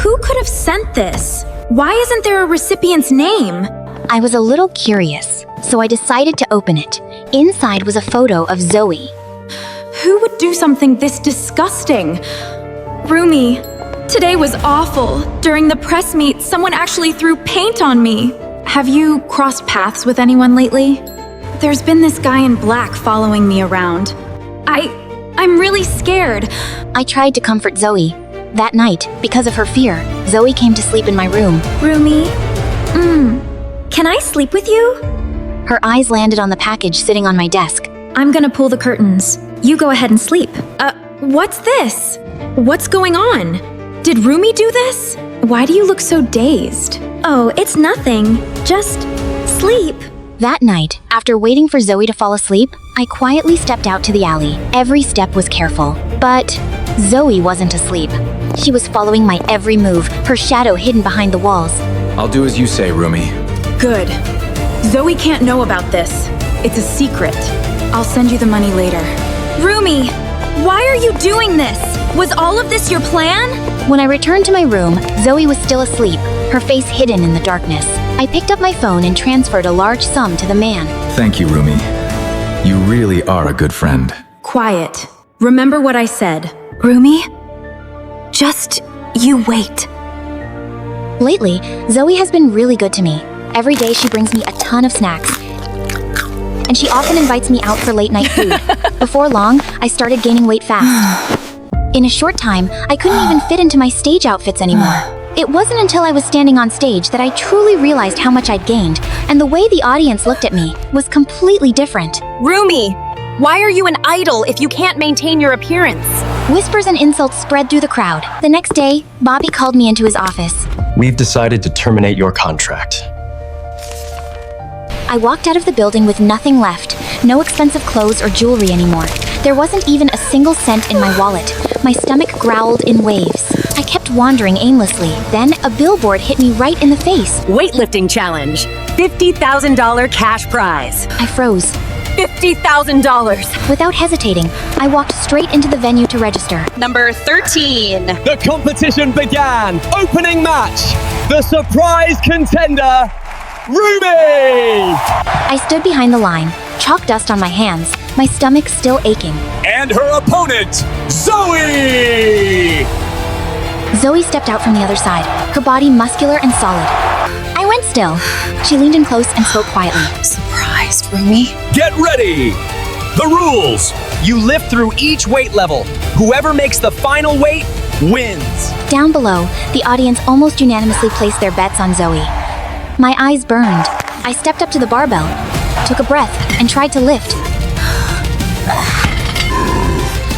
Who could have sent this? Why isn't there a recipient's name? I was a little curious, so I decided to open it. Inside was a photo of Zoe. Who would do something this disgusting? Rumi, today was awful. During the press meet, someone actually threw paint on me. Have you crossed paths with anyone lately? There's been this guy in black following me around. I'm really scared. I tried to comfort Zoe. That night, because of her fear, Zoe came to sleep in my room. Rumi, can I sleep with you? Her eyes landed on the package sitting on my desk. I'm gonna pull the curtains. You go ahead and sleep. What's this? What's going on? Did Rumi do this? Why do you look so dazed? Oh, it's nothing. Just sleep. That night, after waiting for Zoe to fall asleep, I quietly stepped out to the alley. Every step was careful. But Zoe wasn't asleep. She was following my every move, her shadow hidden behind the walls. I'll do as you say, Rumi. Good. Zoe can't know about this. It's a secret. I'll send you the money later. Rumi, why are you doing this? Was all of this your plan? When I returned to my room, Zoe was still asleep, her face hidden in the darkness. I picked up my phone and transferred a large sum to the man. Thank you, Rumi. You really are a good friend. Quiet. Remember what I said. Rumi, just you wait. Lately, Zoe has been really good to me. Every day she brings me a ton of snacks. And she often invites me out for late night food. Before long, I started gaining weight fast. In a short time, I couldn't even fit into my stage outfits anymore. It wasn't until I was standing on stage that I truly realized how much I'd gained, and the way the audience looked at me was completely different. Rumi, why are you an idol if you can't maintain your appearance? Whispers and insults spread through the crowd. The next day, Bobby called me into his office. We've decided to terminate your contract. I walked out of the building with nothing left, no expensive clothes or jewelry anymore. There wasn't even a single cent in my wallet. My stomach growled in waves. I kept wandering aimlessly. Then a billboard hit me right in the face. Weightlifting challenge. $50,000 cash prize. I froze. $50,000. Without hesitating, I walked straight into the venue to register. Number 13. The competition began. Opening match. The surprise contender, RUMI! I stood behind the line, chalk dust on my hands, my stomach still aching. And her opponent, Zoe! Zoe stepped out from the other side, her body muscular and solid. I went still. She leaned in close and spoke quietly. Surprised, Rumi. Get ready! The rules! You lift through each weight level. Whoever makes the final weight wins. Down below, the audience almost unanimously placed their bets on Zoe. My eyes burned. I stepped up to the barbell, took a breath, and tried to lift.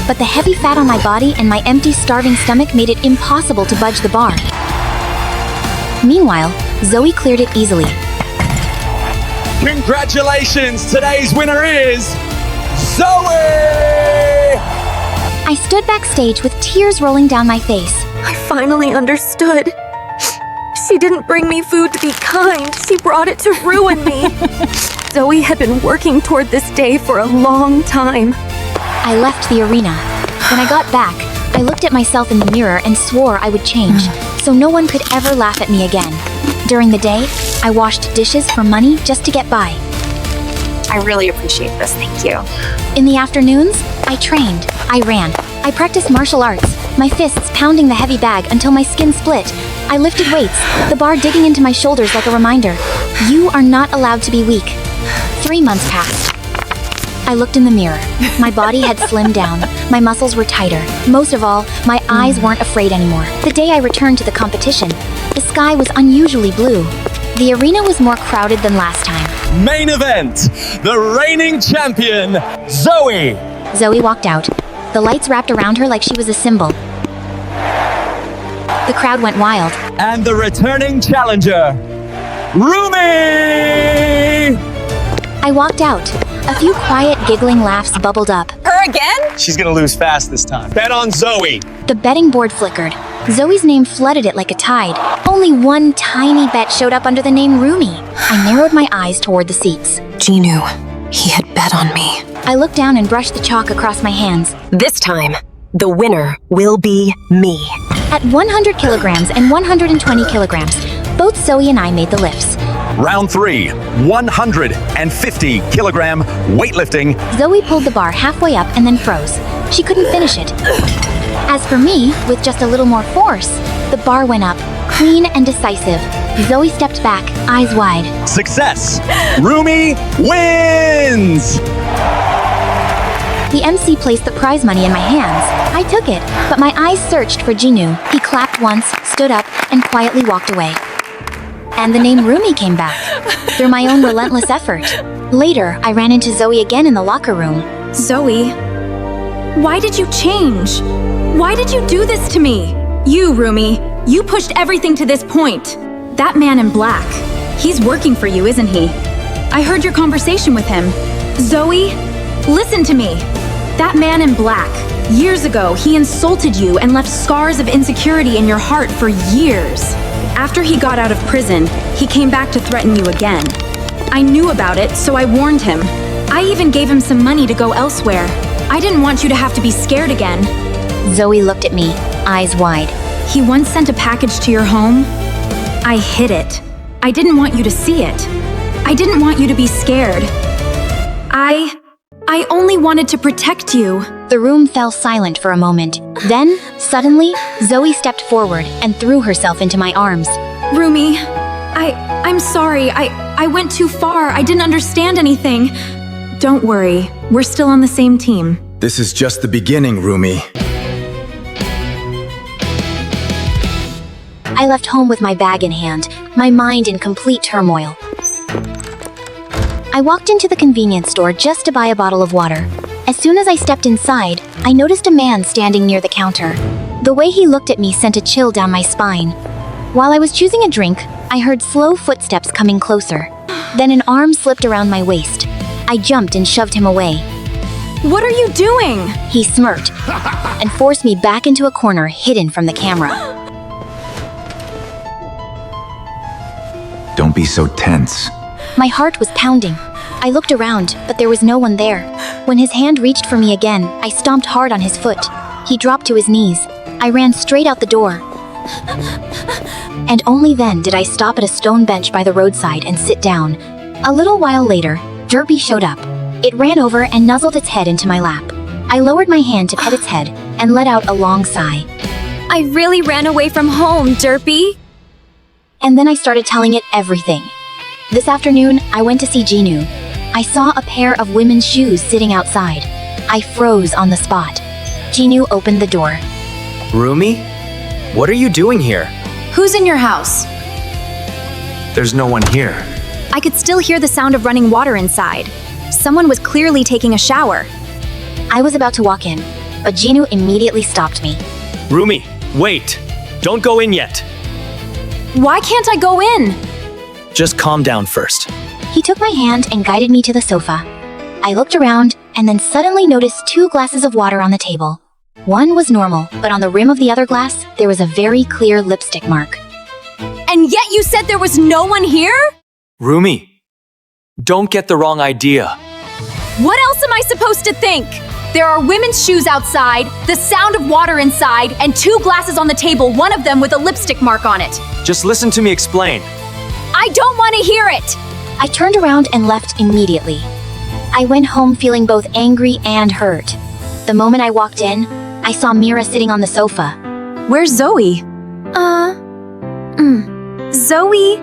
But the heavy fat on my body and my empty, starving stomach made it impossible to budge the bar. Meanwhile, Zoe cleared it easily. Congratulations! Today's winner is Zoe! I stood backstage with tears rolling down my face. I finally understood. She didn't bring me food to be kind. She brought it to ruin me. Zoe had been working toward this day for a long time. I left the arena. When I got back, I looked at myself in the mirror and swore I would change, so no one could ever laugh at me again. During the day, I washed dishes for money just to get by. I really appreciate this, thank you. In the afternoons, I trained, I ran, I practiced martial arts, my fists pounding the heavy bag until my skin split. I lifted weights, the bar digging into my shoulders like a reminder. You are not allowed to be weak. 3 months passed. I looked in the mirror. My body had slimmed down. My muscles were tighter. Most of all, my eyes weren't afraid anymore. The day I returned to the competition, the sky was unusually blue. The arena was more crowded than last time. Main event, the reigning champion, Zoe! Zoe walked out. The lights wrapped around her like she was a symbol. The crowd went wild. And the returning challenger, RUMI! I walked out. A few quiet, giggling laughs bubbled up. Her again? She's gonna lose fast this time. Bet on Zoe! The betting board flickered. Zoe's name flooded it like a tide. Only one tiny bet showed up under the name Rumi. I narrowed my eyes toward the seats. Jinu, he had bet on me. I looked down and brushed the chalk across my hands. This time, the winner will be me. At 100 kilograms and 120 kilograms, both Zoe and I made the lifts. Round 3, 150 kilogram weightlifting. Zoe pulled the bar halfway up and then froze. She couldn't finish it. As for me, with just a little more force, the bar went up, clean and decisive. Zoe stepped back, eyes wide. Success! RUMI wins! The MC placed the prize money in my hands. I took it, but my eyes searched for Jinu. He clapped once, stood up, and quietly walked away. And the name RUMI came back, through my own relentless effort. Later, I ran into Zoe again in the locker room. Zoe, why did you change? Why did you do this to me? You, Rumi, you pushed everything to this point. That man in black, he's working for you, isn't he? I heard your conversation with him. Zoe, listen to me. That man in black, years ago, he insulted you and left scars of insecurity in your heart for years. After he got out of prison, he came back to threaten you again. I knew about it, so I warned him. I even gave him some money to go elsewhere. I didn't want you to have to be scared again. Zoe looked at me, eyes wide. He once sent a package to your home. I hid it. I didn't want you to see it. I didn't want you to be scared. I only wanted to protect you. The room fell silent for a moment. Then, suddenly, Zoe stepped forward and threw herself into my arms. Rumi, I'm sorry. I went too far. I didn't understand anything. Don't worry. We're still on the same team. This is just the beginning, Rumi. I left home with my bag in hand, my mind in complete turmoil. I walked into the convenience store just to buy a bottle of water. As soon as I stepped inside, I noticed a man standing near the counter. The way he looked at me sent a chill down my spine. While I was choosing a drink, I heard slow footsteps coming closer. Then an arm slipped around my waist. I jumped and shoved him away. What are you doing? He smirked and forced me back into a corner hidden from the camera. Don't be so tense. My heart was pounding. I looked around, but there was no one there. When his hand reached for me again, I stomped hard on his foot. He dropped to his knees. I ran straight out the door. And only then did I stop at a stone bench by the roadside and sit down. A little while later, Derpy showed up. It ran over and nuzzled its head into my lap. I lowered my hand to pet its head and let out a long sigh. I really ran away from home, Derpy. And then I started telling it everything. This afternoon, I went to see Jinu. I saw a pair of women's shoes sitting outside. I froze on the spot. Jinu opened the door. Rumi? What are you doing here? Who's in your house? There's no one here. I could still hear the sound of running water inside. Someone was clearly taking a shower. I was about to walk in, but Jinu immediately stopped me. Rumi, wait. Don't go in yet. Why can't I go in? Just calm down first. He took my hand and guided me to the sofa. I looked around and then suddenly noticed 2 glasses of water on the table. One was normal, but on the rim of the other glass, there was a very clear lipstick mark. And yet you said there was no one here? Rumi, don't get the wrong idea. What else am I supposed to think? There are women's shoes outside, the sound of water inside, and 2 glasses on the table, one of them with a lipstick mark on it. Just listen to me explain. I don't want to hear it! I turned around and left immediately. I went home feeling both angry and hurt. The moment I walked in, I saw Mira sitting on the sofa. Where's Zoe? Zoe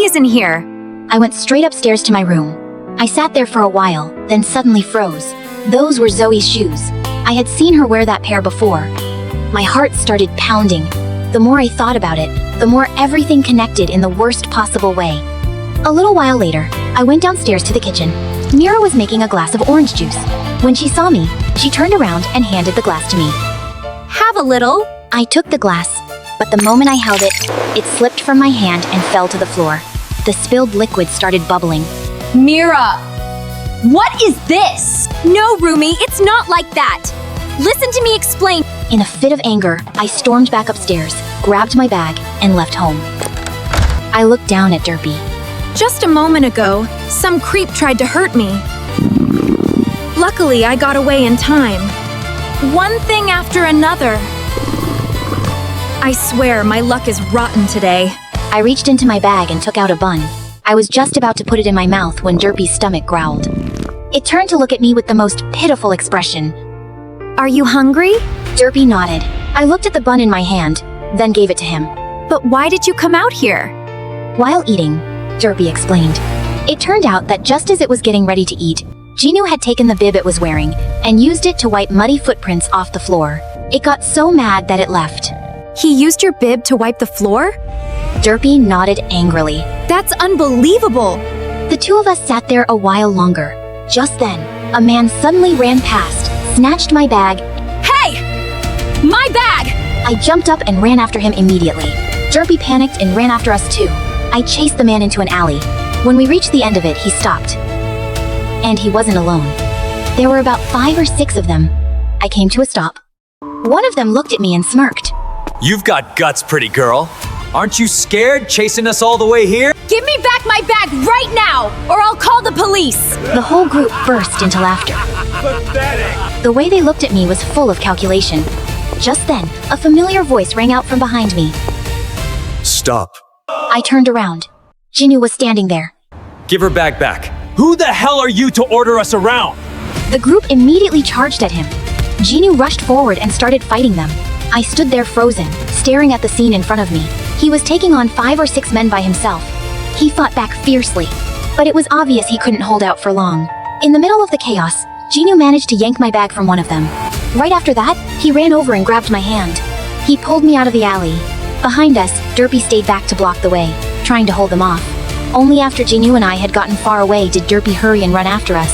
isn't here. I went straight upstairs to my room. I sat there for a while, then suddenly froze. Those were Zoe's shoes. I had seen her wear that pair before. My heart started pounding. The more I thought about it, the more everything connected in the worst possible way. A little while later, I went downstairs to the kitchen. Mira was making a glass of orange juice. When she saw me, she turned around and handed the glass to me. Have a little. I took the glass, but the moment I held it, it slipped from my hand and fell to the floor. The spilled liquid started bubbling. Mira! What is this? No, Rumi, it's not like that. Listen to me explain. In a fit of anger, I stormed back upstairs, grabbed my bag, and left home. I looked down at Derpy. Just a moment ago, some creep tried to hurt me. Luckily, I got away in time. One thing after another. I swear, my luck is rotten today. I reached into my bag and took out a bun. I was just about to put it in my mouth when Derpy's stomach growled. It turned to look at me with the most pitiful expression. Are you hungry? Derpy nodded. I looked at the bun in my hand, then gave it to him. But why did you come out here? While eating, Derpy explained. It turned out that just as it was getting ready to eat, Ginu had taken the bib it was wearing and used it to wipe muddy footprints off the floor. It got so mad that it left. He used your bib to wipe the floor? Derpy nodded angrily. That's unbelievable! The two of us sat there a while longer. Just then, a man suddenly ran past, snatched my bag. Hey! My bag! I jumped up and ran after him immediately. Derpy panicked and ran after us too. I chased the man into an alley. When we reached the end of it, he stopped. And he wasn't alone. There were about 5 or 6 of them. I came to a stop. One of them looked at me and smirked. You've got guts, pretty girl. Aren't you scared chasing us all the way here? Give me back my bag right now, or I'll call the police! The whole group burst into laughter. The way they looked at me was full of calculation. Just then, a familiar voice rang out from behind me. Stop. I turned around. Ginu was standing there. Give her bag back. Who the hell are you to order us around? The group immediately charged at him. Ginu rushed forward and started fighting them. I stood there frozen, staring at the scene in front of me. He was taking on 5 or 6 men by himself. He fought back fiercely, but it was obvious he couldn't hold out for long. In the middle of the chaos, Ginu managed to yank my bag from one of them. Right after that, he ran over and grabbed my hand. He pulled me out of the alley. Behind us, Derpy stayed back to block the way, trying to hold them off. Only after Ginu and I had gotten far away did Derpy hurry and run after us.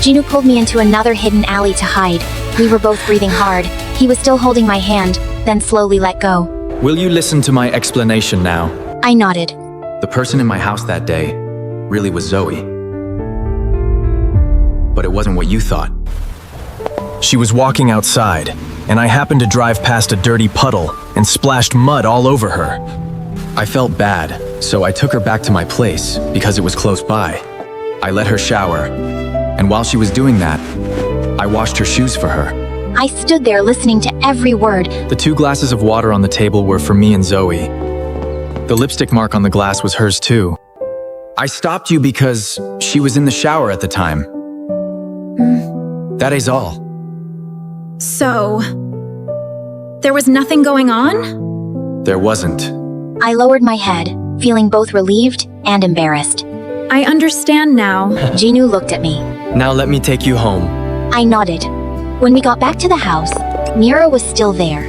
Ginu pulled me into another hidden alley to hide. We were both breathing hard. He was still holding my hand, then slowly let go. Will you listen to my explanation now? I nodded. The person in my house that day really was Zoe. But it wasn't what you thought. She was walking outside, and I happened to drive past a dirty puddle and splashed mud all over her. I felt bad, so I took her back to my place because it was close by. I let her shower, and while she was doing that, I washed her shoes for her. I stood there listening to every word. The 2 glasses of water on the table were for me and Zoe. The lipstick mark on the glass was hers too. I stopped you because she was in the shower at the time. That is all. So, there was nothing going on? There wasn't. I lowered my head, feeling both relieved and embarrassed. I understand now. Ginu looked at me. Now let me take you home. I nodded. When we got back to the house, Mira was still there.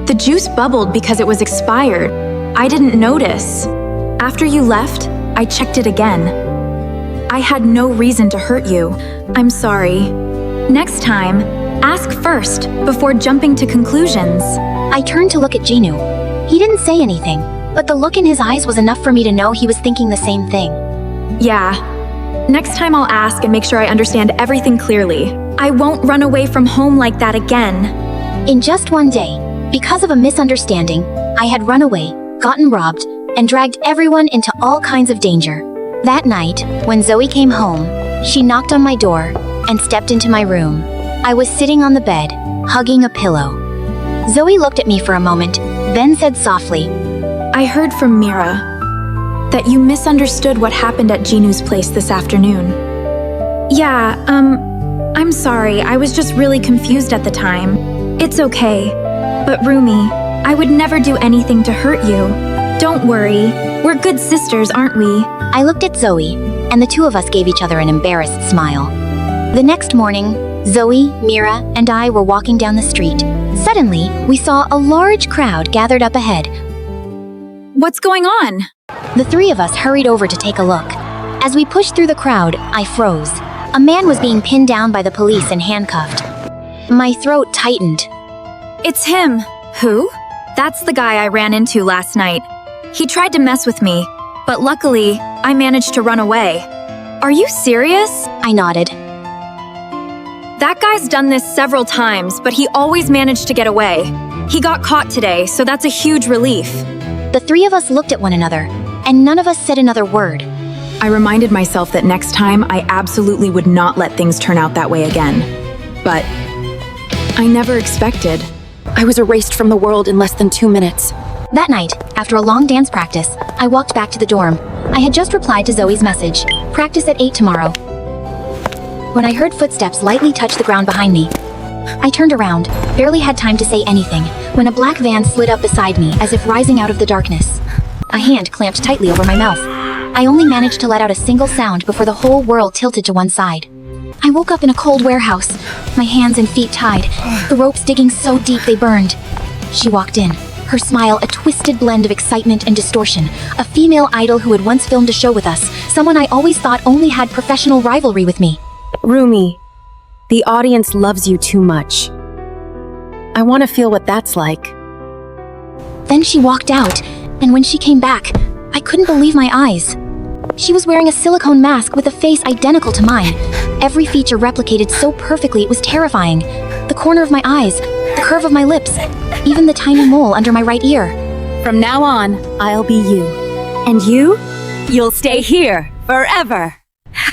The juice bubbled because it was expired. I didn't notice. After you left, I checked it again. I had no reason to hurt you. I'm sorry. Next time, ask first before jumping to conclusions. I turned to look at Ginu. He didn't say anything, but the look in his eyes was enough for me to know he was thinking the same thing. Yeah. Next time I'll ask and make sure I understand everything clearly. I won't run away from home like that again. In just one day, because of a misunderstanding, I had run away, gotten robbed, and dragged everyone into all kinds of danger. That night, when Zoe came home, she knocked on my door and stepped into my room. I was sitting on the bed, hugging a pillow. Zoe looked at me for a moment, then said softly, I heard from Mira that you misunderstood what happened at Ginu's place this afternoon. Yeah, I'm sorry, I was just really confused at the time. It's okay. But Rumi, I would never do anything to hurt you. Don't worry, we're good sisters, aren't we? I looked at Zoe, and the two of us gave each other an embarrassed smile. The next morning, Zoe, Mira, and I were walking down the street. Suddenly, we saw a large crowd gathered up ahead. What's going on? The 3 of us hurried over to take a look. As we pushed through the crowd, I froze. A man was being pinned down by the police and handcuffed. My throat tightened. It's him. Who? That's the guy I ran into last night. He tried to mess with me, but luckily, I managed to run away. Are you serious? I nodded. That guy's done this several times, but he always managed to get away. He got caught today, so that's a huge relief. The 3 of us looked at one another, and none of us said another word. I reminded myself that next time I absolutely would not let things turn out that way again. But I never expected. I was erased from the world in less than 2 minutes. That night, after a long dance practice, I walked back to the dorm. I had just replied to Zoe's message. Practice at 8 tomorrow. When I heard footsteps lightly touch the ground behind me, I turned around, barely had time to say anything, when a black van slid up beside me as if rising out of the darkness. A hand clamped tightly over my mouth. I only managed to let out a single sound before the whole world tilted to one side. I woke up in a cold warehouse, my hands and feet tied, the ropes digging so deep they burned. She walked in, her smile a twisted blend of excitement and distortion, a female idol who had once filmed a show with us, someone I always thought only had professional rivalry with me. Rumi, the audience loves you too much. I want to feel what that's like. Then she walked out, and when she came back, I couldn't believe my eyes. She was wearing a silicone mask with a face identical to mine. Every feature replicated so perfectly it was terrifying. The corner of my eyes, the curve of my lips, even the tiny mole under my right ear. From now on, I'll be you. And you'll stay here forever.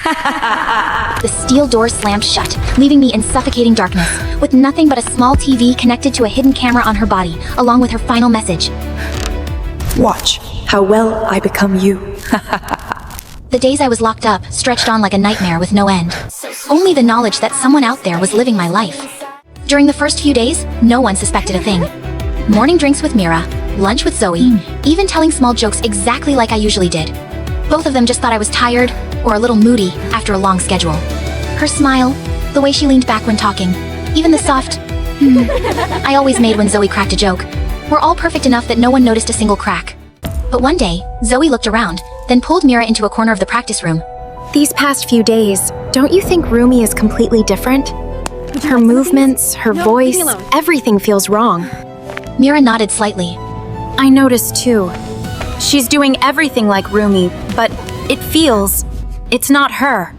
The steel door slammed shut, leaving me in suffocating darkness, with nothing but a small TV connected to a hidden camera on her body, along with her final message. Watch how well I become you. The days I was locked up stretched on like a nightmare with no end. Only the knowledge that someone out there was living my life. During the first few days, no one suspected a thing. Morning drinks with Mira, lunch with Zoe, even telling small jokes exactly like I usually did. Both of them just thought I was tired or a little moody after a long schedule. Her smile, the way she leaned back when talking, even the soft I always made when Zoe cracked a joke, were all perfect enough that no one noticed a single crack. But one day, Zoe looked around, then pulled Mira into a corner of the practice room. These past few days, don't you think Rumi is completely different? Her movements, her voice, everything feels wrong. Mira nodded slightly. I noticed too. She's doing everything like Rumi, but it's not her.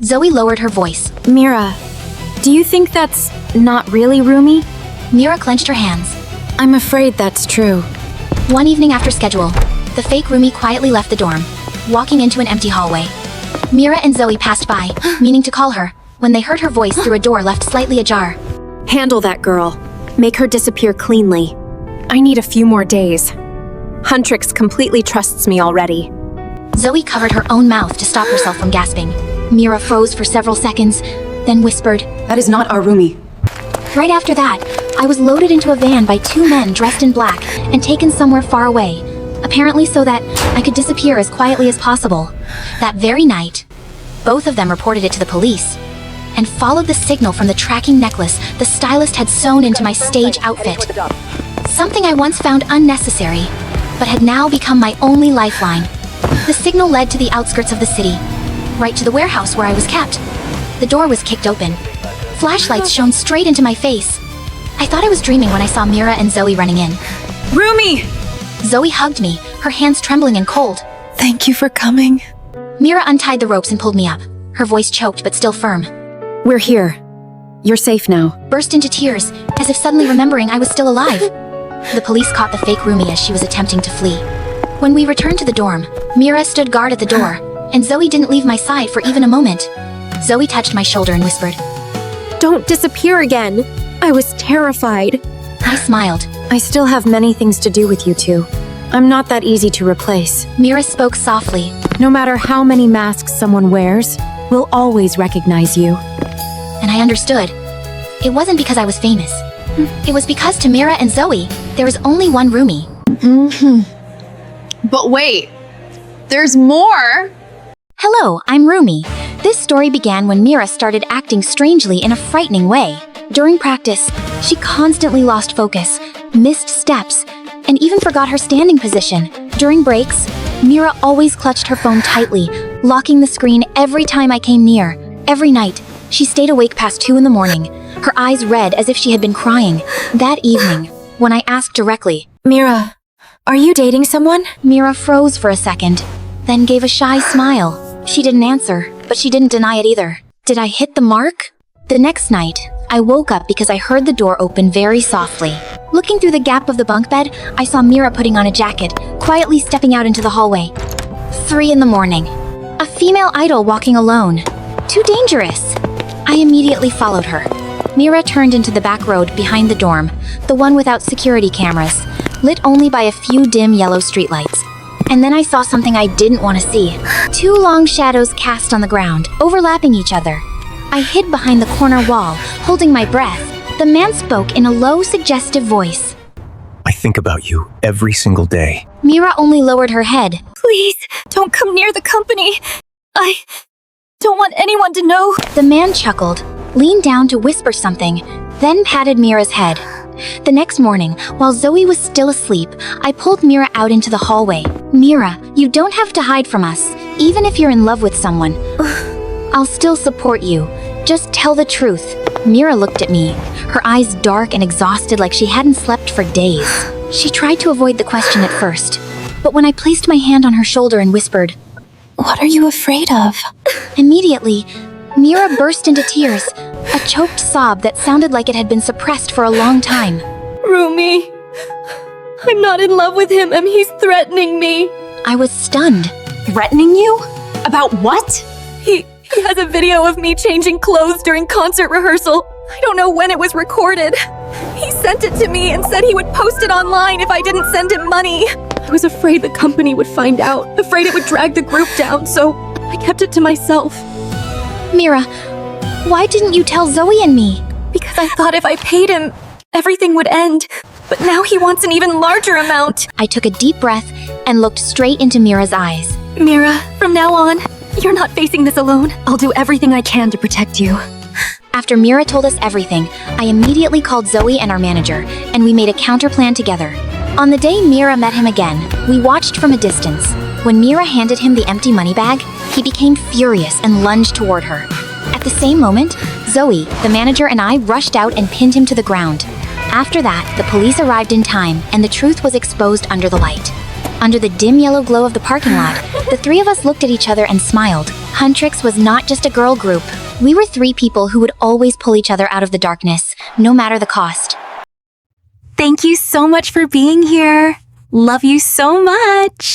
Zoe lowered her voice. Mira, do you think that's not really Rumi? Mira clenched her hands. I'm afraid that's true. One evening after schedule, the fake Rumi quietly left the dorm, walking into an empty hallway. Mira and Zoe passed by, meaning to call her, when they heard her voice through a door left slightly ajar. Handle that girl. Make her disappear cleanly. I need a few more days. HUNTRIX completely trusts me already. Zoe covered her own mouth to stop herself from gasping. Mira froze for several seconds, then whispered, That is not our Rumi. Right after that, I was loaded into a van by 2 men dressed in black and taken somewhere far away, apparently so that I could disappear as quietly as possible. That very night, both of them reported it to the police and followed the signal from the tracking necklace the stylist had sewn into my stage outfit. Something I once found unnecessary, but had now become my only lifeline. The signal led to the outskirts of the city, right to the warehouse where I was kept. The door was kicked open. Flashlights shone straight into my face. I thought I was dreaming when I saw Mira and Zoe running in. Rumi! Zoe hugged me, her hands trembling and cold. Thank you for coming. Mira untied the ropes and pulled me up, her voice choked but still firm. We're here. You're safe now. Burst into tears, as if suddenly remembering I was still alive. The police caught the fake Rumi as she was attempting to flee. When we returned to the dorm, Mira stood guard at the door, and Zoe didn't leave my side for even a moment. Zoe touched my shoulder and whispered, Don't disappear again. I was terrified. I smiled. I still have many things to do with you two. I'm not that easy to replace. Mira spoke softly. No matter how many masks someone wears, we'll always recognize you. And I understood. It wasn't because I was famous. It was because to Mira and Zoe, there was only one Rumi. But wait, there's more! Hello, I'm Rumi. This story began when Mira started acting strangely in a frightening way. During practice, she constantly lost focus, missed steps, and even forgot her standing position. During breaks, Mira always clutched her phone tightly, locking the screen every time I came near. Every night, she stayed awake past 2 in the morning, her eyes red as if she had been crying. That evening, when I asked directly, Mira, are you dating someone? Mira froze for a second, then gave a shy smile. She didn't answer, but she didn't deny it either. Did I hit the mark? The next night, I woke up because I heard the door open very softly. Looking through the gap of the bunk bed, I saw Mira putting on a jacket, quietly stepping out into the hallway. 3 in the morning. A female idol walking alone. Too dangerous. I immediately followed her. Mira turned into the back road behind the dorm, the one without security cameras, lit only by a few dim yellow streetlights. And then I saw something I didn't want to see. 2 long shadows cast on the ground, overlapping each other. I hid behind the corner wall, holding my breath. The man spoke in a low, suggestive voice. I think about you every single day. Mira only lowered her head. Please, don't come near the company. I don't want anyone to know. The man chuckled, leaned down to whisper something, then patted Mira's head. The next morning, while Zoe was still asleep, I pulled Mira out into the hallway. Mira, you don't have to hide from us, even if you're in love with someone. I'll still support you. Just tell the truth. Mira looked at me, her eyes dark and exhausted like she hadn't slept for days. She tried to avoid the question at first, but when I placed my hand on her shoulder and whispered, What are you afraid of? Immediately, Mira burst into tears, a choked sob that sounded like it had been suppressed for a long time. Rumi, I'm not in love with him and he's threatening me. I was stunned. Threatening you? About what? He has a video of me changing clothes during concert rehearsal. I don't know when it was recorded. He sent it to me and said he would post it online if I didn't send him money. I was afraid the company would find out, afraid it would drag the group down, so I kept it to myself. Mira, why didn't you tell Zoe and me? Because I thought if I paid him, everything would end. But now he wants an even larger amount. I took a deep breath and looked straight into Mira's eyes. Mira, from now on, you're not facing this alone. I'll do everything I can to protect you. After Mira told us everything, I immediately called Zoe and our manager, and we made a counterplan together. On the day Mira met him again, we watched from a distance. When Mira handed him the empty money bag, he became furious and lunged toward her. At the same moment, Zoe, the manager, and I rushed out and pinned him to the ground. After that, the police arrived in time, and the truth was exposed under the light. Under the dim yellow glow of the parking lot, the 3 of us looked at each other and smiled. HUNTRIX was not just a girl group. We were 3 people who would always pull each other out of the darkness, no matter the cost. Thank you so much for being here. Love you so much.